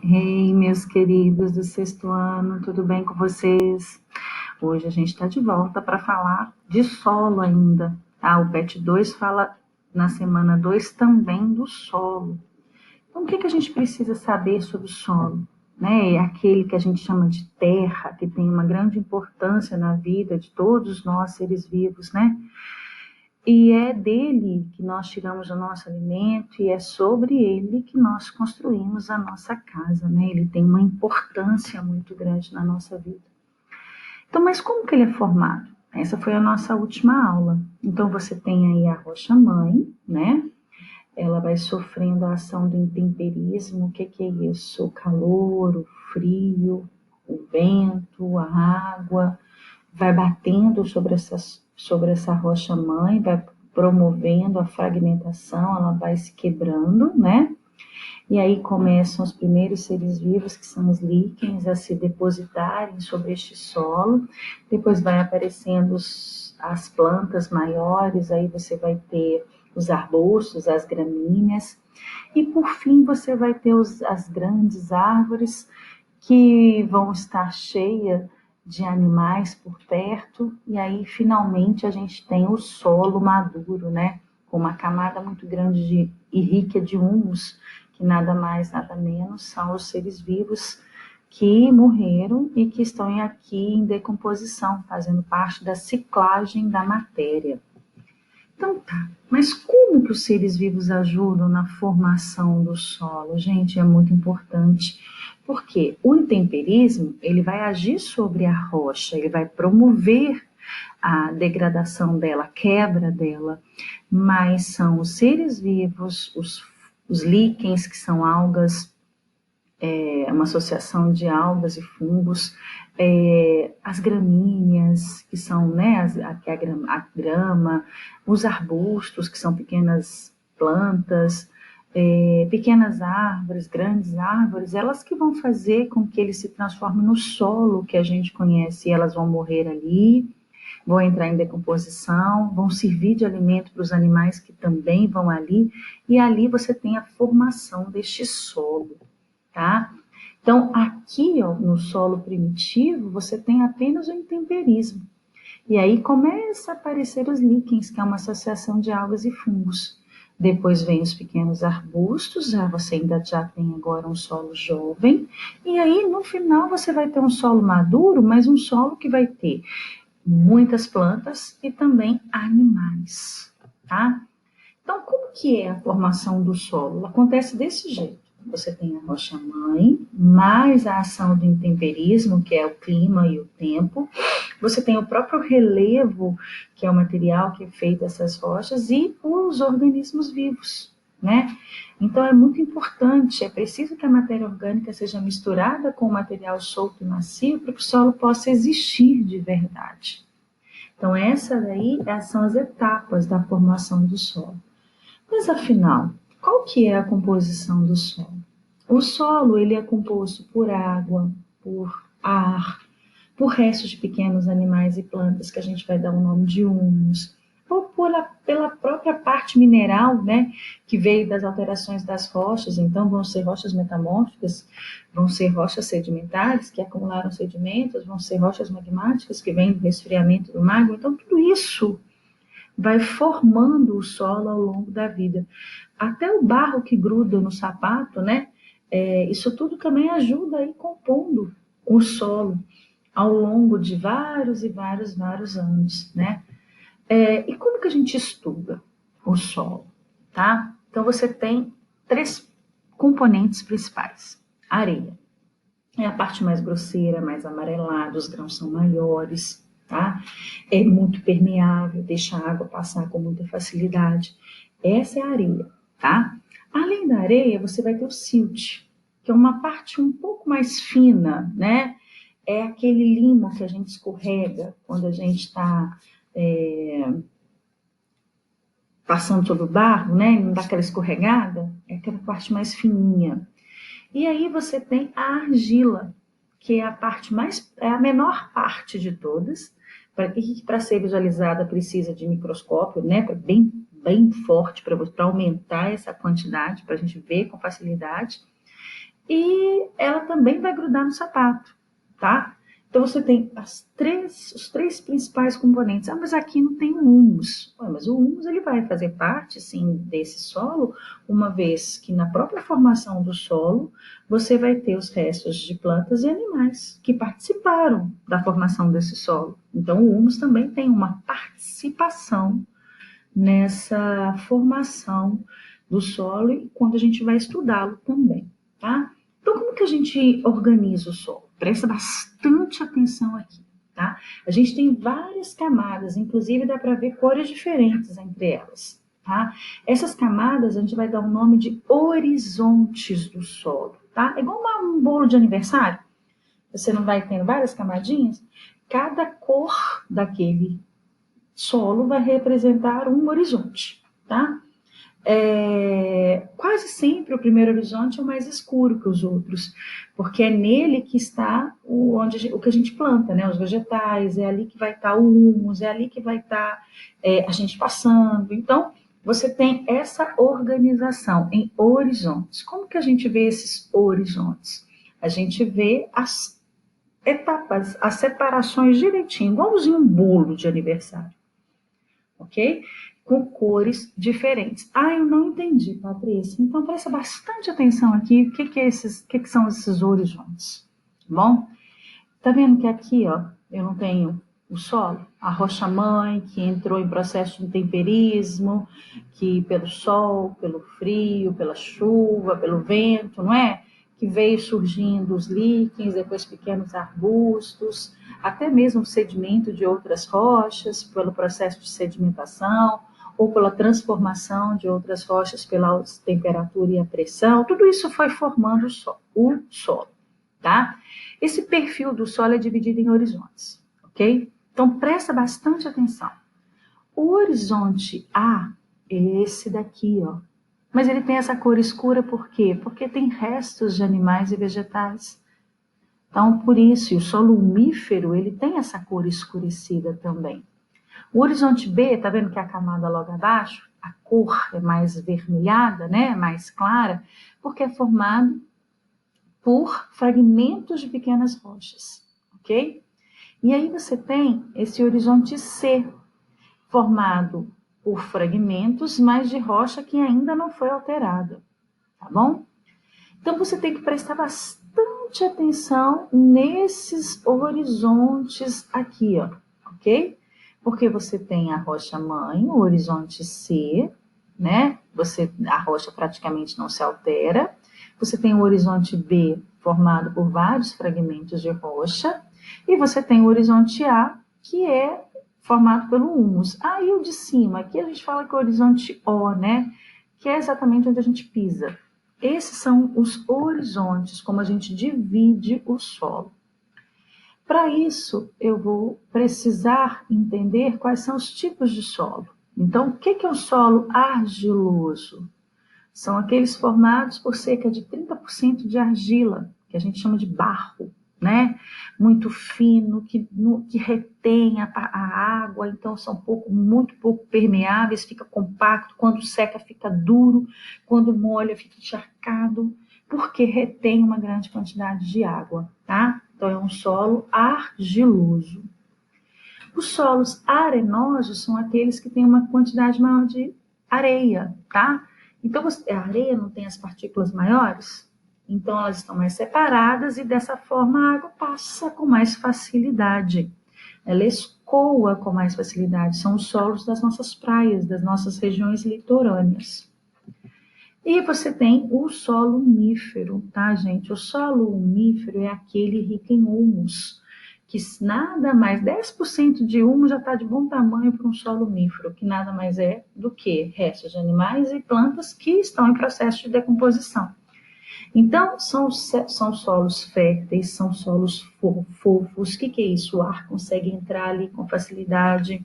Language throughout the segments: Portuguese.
Ei, meus queridos do sexto ano, tudo bem com vocês? Hoje a gente está de volta para falar de solo ainda, tá? O PET 2 fala na semana 2 também do solo. Então, o que a gente precisa saber sobre o solo? Né? É aquele que a gente chama de terra, que tem uma grande importância na vida de todos nós seres vivos, né? E é dele que nós tiramos o nosso alimento e é sobre ele que nós construímos a nossa casa, né? Ele tem uma importância muito grande na nossa vida. Então, mas como que ele é formado? Essa foi a nossa última aula. Então, você tem aí a rocha-mãe, né? Ela vai sofrendo a ação do intemperismo. O que é isso? O calor, o frio, o vento, a água, vai batendo sobre essa rocha-mãe, vai promovendo a fragmentação, ela vai se quebrando, né? E aí começam os primeiros seres vivos, que são os líquens, a se depositarem sobre este solo. Depois vai aparecendo as plantas maiores, aí você vai ter os arbustos, as gramíneas. E por fim você vai ter as grandes árvores que vão estar cheias de animais por perto, e aí finalmente a gente tem o solo maduro, né? Com uma camada muito grande e rica de humus, que nada mais, nada menos são os seres vivos que morreram e que estão aqui em decomposição, fazendo parte da ciclagem da matéria. Então tá, mas como que os seres vivos ajudam na formação do solo? Gente, é muito importante, porque o intemperismo, ele vai agir sobre a rocha, ele vai promover a degradação dela, a quebra dela, mas são os seres vivos, os líquens, que são algas, uma associação de algas e fungos, as gramíneas, que são, né, a grama, os arbustos, que são pequenas plantas, pequenas árvores, grandes árvores, elas que vão fazer com que ele se transforme no solo que a gente conhece, e elas vão morrer ali, vão entrar em decomposição, vão servir de alimento para os animais que também vão ali, e ali você tem a formação deste solo, tá? Então, aqui, ó, no solo primitivo, você tem apenas o intemperismo. E aí começa a aparecer os líquens, que é uma associação de algas e fungos. Depois vem os pequenos arbustos, você ainda já tem agora um solo jovem. E aí, no final, você vai ter um solo maduro, mas um solo que vai ter muitas plantas e também animais, tá? Então, como que é a formação do solo? Ela acontece desse jeito. Você tem a rocha-mãe, mais a ação do intemperismo, que é o clima e o tempo. Você tem o próprio relevo, que é o material que é feito dessas rochas, e os organismos vivos, né? Então, é muito importante, é preciso que a matéria orgânica seja misturada com o material solto e macio para que o solo possa existir de verdade. Então, essa daí são as etapas da formação do solo. Mas afinal, qual que é a composição do solo? O solo ele é composto por água, por ar, por restos de pequenos animais e plantas que a gente vai dar o nome de humus, ou pela própria parte mineral, né, que veio das alterações das rochas. Então vão ser rochas metamórficas, vão ser rochas sedimentares que acumularam sedimentos, vão ser rochas magmáticas que vêm do resfriamento do magma. Então tudo isso vai formando o solo ao longo da vida. Até o barro que gruda no sapato, né? Isso tudo também ajuda a ir compondo o solo ao longo de vários e vários anos, né? E como que a gente estuda o solo, tá? Então você tem três componentes principais. A areia é a parte mais grosseira, mais amarelada, os grãos são maiores, tá? É muito permeável, deixa a água passar com muita facilidade. Essa é a areia, tá? Além da areia, você vai ter o silt, que é uma parte um pouco mais fina, né? É aquele limo que a gente escorrega quando a gente está passando sobre o barro, né? Não dá aquela escorregada, é aquela parte mais fininha. E aí você tem a argila, que é a parte é a menor parte de todas, para ser visualizada precisa de microscópio, né? Bem forte para aumentar essa quantidade, para a gente ver com facilidade. e ela também vai grudar no sapato, tá? Então você tem os três principais componentes. Ah, mas aqui não tem humus. Mas o humus ele vai fazer parte, sim, desse solo, uma vez que na própria formação do solo você vai ter os restos de plantas e animais que participaram da formação desse solo. Então o humus também tem uma participação nessa formação do solo e quando a gente vai estudá-lo também, tá? Então, como que a gente organiza o solo? Presta bastante atenção aqui, tá? A gente tem várias camadas, inclusive dá para ver cores diferentes entre elas, tá? Essas camadas a gente vai dar o nome de horizontes do solo, tá? É igual um bolo de aniversário. Você não vai tendo várias camadinhas? Cada cor daquele solo vai representar um horizonte, tá? Quase sempre o primeiro horizonte é o mais escuro que os outros, porque é nele que está o que a gente planta, né? Os vegetais, é ali que vai estar o humus, é ali que vai estar a gente passando. Então, você tem essa organização em horizontes. Como que a gente vê esses horizontes? A gente vê as etapas, as separações direitinho, igualzinho um bolo de aniversário, ok? Com cores diferentes. Ah, eu não entendi, Patrícia. Então presta bastante atenção aqui. O que são esses horizontes? Bom, tá vendo que aqui, ó, eu não tenho o solo, a rocha-mãe que entrou em processo de intemperismo, que pelo sol, pelo frio, pela chuva, pelo vento, não é? Que veio surgindo os líquens, depois pequenos arbustos, até mesmo o sedimento de outras rochas, pelo processo de sedimentação, ou pela transformação de outras rochas pela temperatura e a pressão, tudo isso foi formando o solo, tá? Esse perfil do solo é dividido em horizontes, ok? Então presta bastante atenção. O horizonte A é esse daqui, ó. Mas ele tem essa cor escura por quê? Porque tem restos de animais e vegetais. Então, por isso, e o solo umífero, ele tem essa cor escurecida também. O horizonte B, tá vendo que a camada logo abaixo, a cor é mais vermelhada, né? Mais clara, porque é formado por fragmentos de pequenas rochas, ok? E aí você tem esse horizonte C, formado por fragmentos, mas de rocha que ainda não foi alterada, tá bom? Então você tem que prestar bastante atenção nesses horizontes aqui, ó, ok? Porque você tem a rocha mãe, o horizonte C, né? A rocha praticamente não se altera. Você tem o horizonte B, formado por vários fragmentos de rocha, e você tem o horizonte A, que é formado pelo humus. Aí o de cima, aqui a gente fala que é o horizonte O, né? Que é exatamente onde a gente pisa. Esses são os horizontes, como a gente divide o solo. Para isso, eu vou precisar entender quais são os tipos de solo. Então, o que é um solo argiloso? São aqueles formados por cerca de 30% de argila, que a gente chama de barro, né? Muito fino, que retém a água, então são muito pouco permeáveis, fica compacto, quando seca fica duro, quando molha fica encharcado, porque retém uma grande quantidade de água, tá? Então é um solo argiloso. Os solos arenosos são aqueles que têm uma quantidade maior de areia, tá? Então, a areia não tem as partículas maiores, então elas estão mais separadas e dessa forma a água passa com mais facilidade. Ela escoa com mais facilidade. São os solos das nossas praias, das nossas regiões litorâneas. E você tem o solo umífero, tá, gente? O solo umífero é aquele rico em humus, que nada mais, 10% de humus já está de bom tamanho para um solo umífero, que nada mais é do que restos de animais e plantas que estão em processo de decomposição. Então, são solos férteis, são solos fofos. O que é isso? O ar consegue entrar ali com facilidade.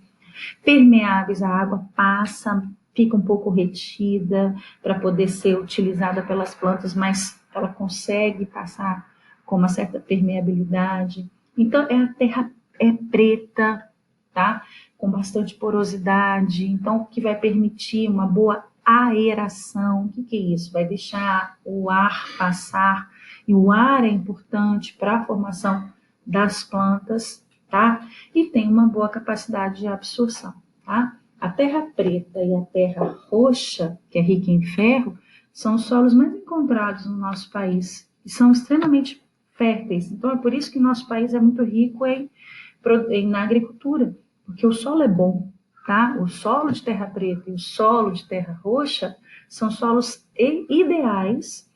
Permeáveis, a água passa, fica um pouco retida para poder ser utilizada pelas plantas, mas ela consegue passar com uma certa permeabilidade. Então, a terra é preta, tá? Com bastante porosidade, então, o que vai permitir uma boa aeração. O que é isso? Vai deixar o ar passar e o ar é importante para a formação das plantas, tá? E tem uma boa capacidade de absorção, tá? A terra preta e a terra roxa, que é rica em ferro, são os solos mais encontrados no nosso país e são extremamente férteis. Então é por isso que o nosso país é muito rico na agricultura, porque o solo é bom, tá? O solo de terra preta e o solo de terra roxa são solos ideais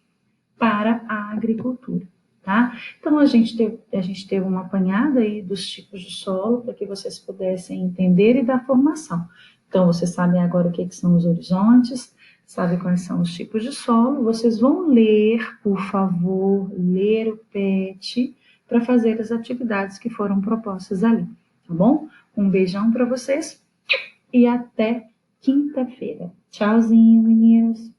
para a agricultura, tá? Então a gente teve uma apanhada aí dos tipos de solo para que vocês pudessem entender e dar formação. Então vocês sabem agora o que são os horizontes, sabem quais são os tipos de solo. Vocês vão ler, por favor, ler o PET para fazer as atividades que foram propostas ali, tá bom? Um beijão para vocês e até quinta-feira. Tchauzinho, meninas.